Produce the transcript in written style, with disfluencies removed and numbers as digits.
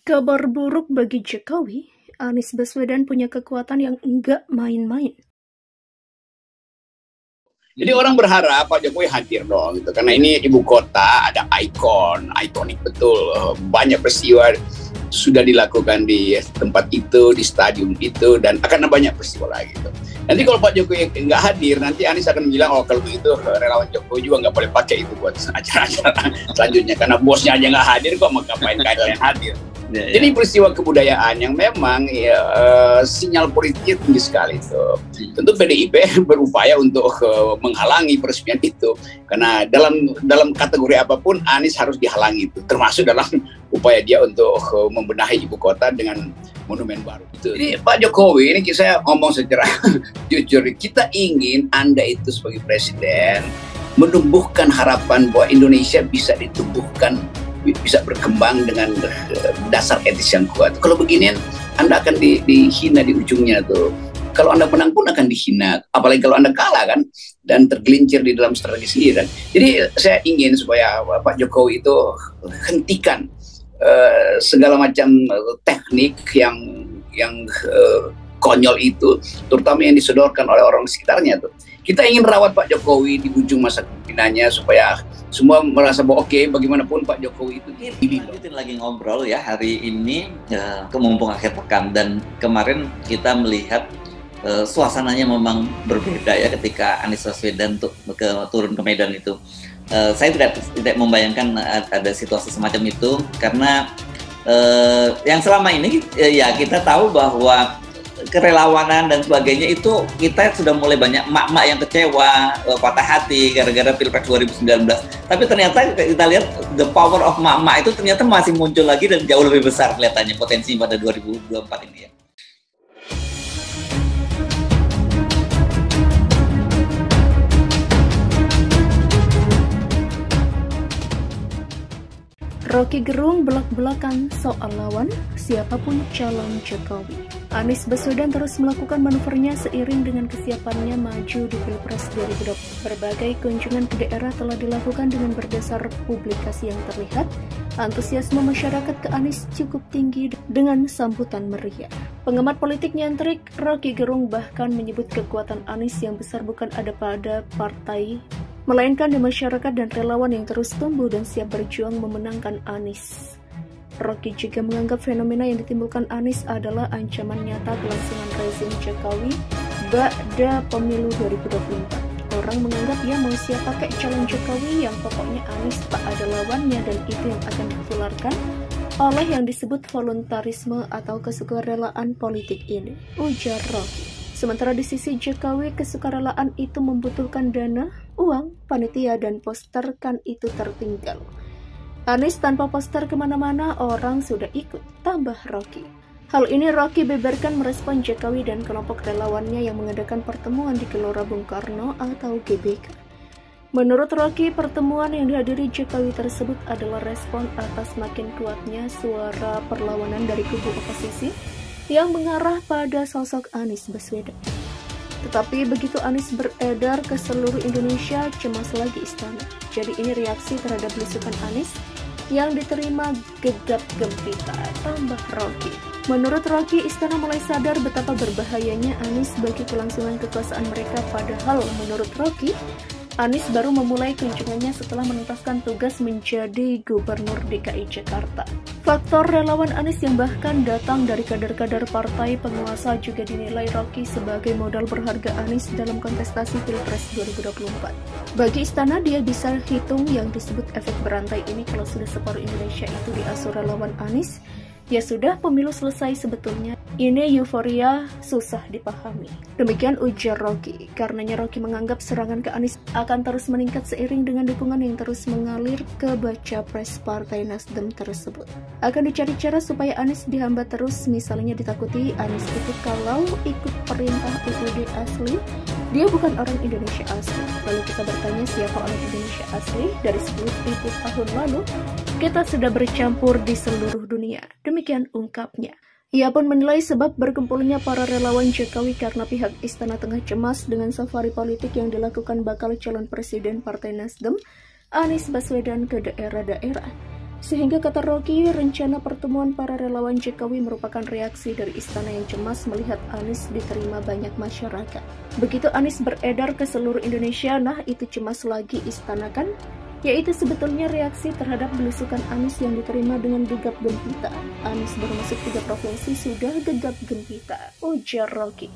Kabar buruk bagi Jokowi, Anies Baswedan punya kekuatan yang enggak main-main. Jadi orang berharap Pak Jokowi hadir dong, gitu. Karena ini ibu kota, ada ikonik betul. Banyak peristiwa sudah dilakukan di tempat itu, di stadium itu, dan akan banyak peristiwa lagi. Gitu. Nanti kalau Pak Jokowi nggak hadir, nanti Anies akan bilang, oh kalau begitu relawan Jokowi juga nggak boleh pakai itu buat acara-acara selanjutnya. Karena bosnya aja nggak hadir, kok mau ngapain kalian hadir. Jadi peristiwa kebudayaan yang memang sinyal politiknya tinggi sekali itu. Tentu PDIP berupaya untuk menghalangi peresmian itu, karena dalam kategori apapun Anies harus dihalangi itu, termasuk dalam upaya dia untuk membenahi ibu kota dengan monumen baru. Jadi Pak Jokowi ini saya ngomong secara jujur, kita ingin Anda itu sebagai presiden menumbuhkan harapan bahwa Indonesia bisa ditumbuhkan, bisa berkembang dengan dasar etis yang kuat. Kalau beginian Anda akan dihina di ujungnya tuh. Kalau Anda menang pun akan dihina, apalagi kalau Anda kalah kan, dan tergelincir di dalam strategi sendiri kan. Jadi saya ingin supaya Pak Jokowi itu hentikan segala macam teknik yang konyol itu, terutama yang disodorkan oleh orang sekitarnya tuh. Kita ingin rawat Pak Jokowi di ujung masa kepemimpinannya supaya semua merasa bahwa oke, bagaimanapun Pak Jokowi itu lanjutin lagi ngobrol ya hari ini ke mumpung akhir pekan, dan kemarin kita melihat suasananya memang berbeda ya ketika Anies Baswedan turun ke Medan itu. Saya tidak membayangkan ada situasi semacam itu, karena yang selama ini ya kita tahu bahwa kerelawanan dan sebagainya itu kita sudah mulai banyak emak-emak yang kecewa, patah hati gara-gara Pilpres 2019. Tapi ternyata kita lihat the power of emak-emak itu ternyata masih muncul lagi dan jauh lebih besar kelihatannya potensi pada 2024 ini ya. Rocky Gerung belak-belakan soal lawan siapapun calon Jokowi. Anies Baswedan terus melakukan manuvernya seiring dengan kesiapannya maju di Pilpres 2020. Berbagai kunjungan ke daerah telah dilakukan dengan berdasar publikasi yang terlihat. Antusiasme masyarakat ke Anies cukup tinggi dengan sambutan meriah. Pengamat politik nyentrik Rocky Gerung bahkan menyebut kekuatan Anies yang besar bukan ada pada partai, melainkan di masyarakat dan relawan yang terus tumbuh dan siap berjuang memenangkan Anies. Rocky juga menganggap fenomena yang ditimbulkan Anies adalah ancaman nyata kelangsungan rezim Jokowi pada pemilu 2024. Orang menganggap ya mau siapa kayak calon Jokowi yang pokoknya Anies tak ada lawannya, dan itu yang akan ditularkan oleh yang disebut voluntarisme atau kesukarelaan politik ini, ujar Rocky. Sementara di sisi Jokowi, kesukarelaan itu membutuhkan dana, uang, panitia, dan poster kan itu tertinggal. Anies tanpa poster kemana-mana, orang sudah ikut, tambah Rocky. Hal ini Rocky beberkan merespon Jokowi dan kelompok relawannya yang mengadakan pertemuan di Gelora Bung Karno atau GBK. Menurut Rocky, pertemuan yang dihadiri Jokowi tersebut adalah respon atas makin kuatnya suara perlawanan dari kubu oposisi yang mengarah pada sosok Anies Baswedan. Tetapi begitu Anies beredar ke seluruh Indonesia, cemas lagi istana. Jadi ini reaksi terhadap belusukan Anies yang diterima gegap gempita, tambah Rocky. Menurut Rocky, istana mulai sadar betapa berbahayanya Anies bagi kelangsungan kekuasaan mereka, padahal menurut Rocky, Anies baru memulai kunjungannya setelah menuntaskan tugas menjadi Gubernur DKI Jakarta. Faktor relawan Anies yang bahkan datang dari kader-kader partai penguasa juga dinilai Rocky sebagai modal berharga Anies dalam kontestasi Pilpres 2024. Bagi istana, dia bisa hitung yang disebut efek berantai ini. Kalau sudah separuh Indonesia itu diasuh relawan Anies, ya sudah, pemilu selesai sebetulnya. Ini euforia susah dipahami. Demikian ujar Rocky. Karenanya Rocky menganggap serangan ke Anies akan terus meningkat seiring dengan dukungan yang terus mengalir ke baca pres Partai Nasdem tersebut. Akan dicari cara supaya Anies dihambat terus, misalnya ditakuti Anies itu kalau ikut perintah UUD asli, dia bukan orang Indonesia asli. Lalu kita bertanya siapa orang Indonesia asli? Dari 10.000 tahun lalu, kita sudah bercampur di seluruh dunia. Demikian ungkapnya. Ia pun menilai sebab berkumpulnya para relawan Jokowi karena pihak istana tengah cemas dengan safari politik yang dilakukan bakal calon presiden Partai Nasdem, Anies Baswedan, ke daerah-daerah. Sehingga kata Rocky, rencana pertemuan para relawan Jokowi merupakan reaksi dari istana yang cemas melihat Anies diterima banyak masyarakat. Begitu Anies beredar ke seluruh Indonesia, nah itu cemas lagi istana kan? Yaitu sebetulnya reaksi terhadap belusukan Anies yang diterima dengan gegap gempita. Anies baru masuk 3 provinsi sudah gegap gempita, ujar Rocky.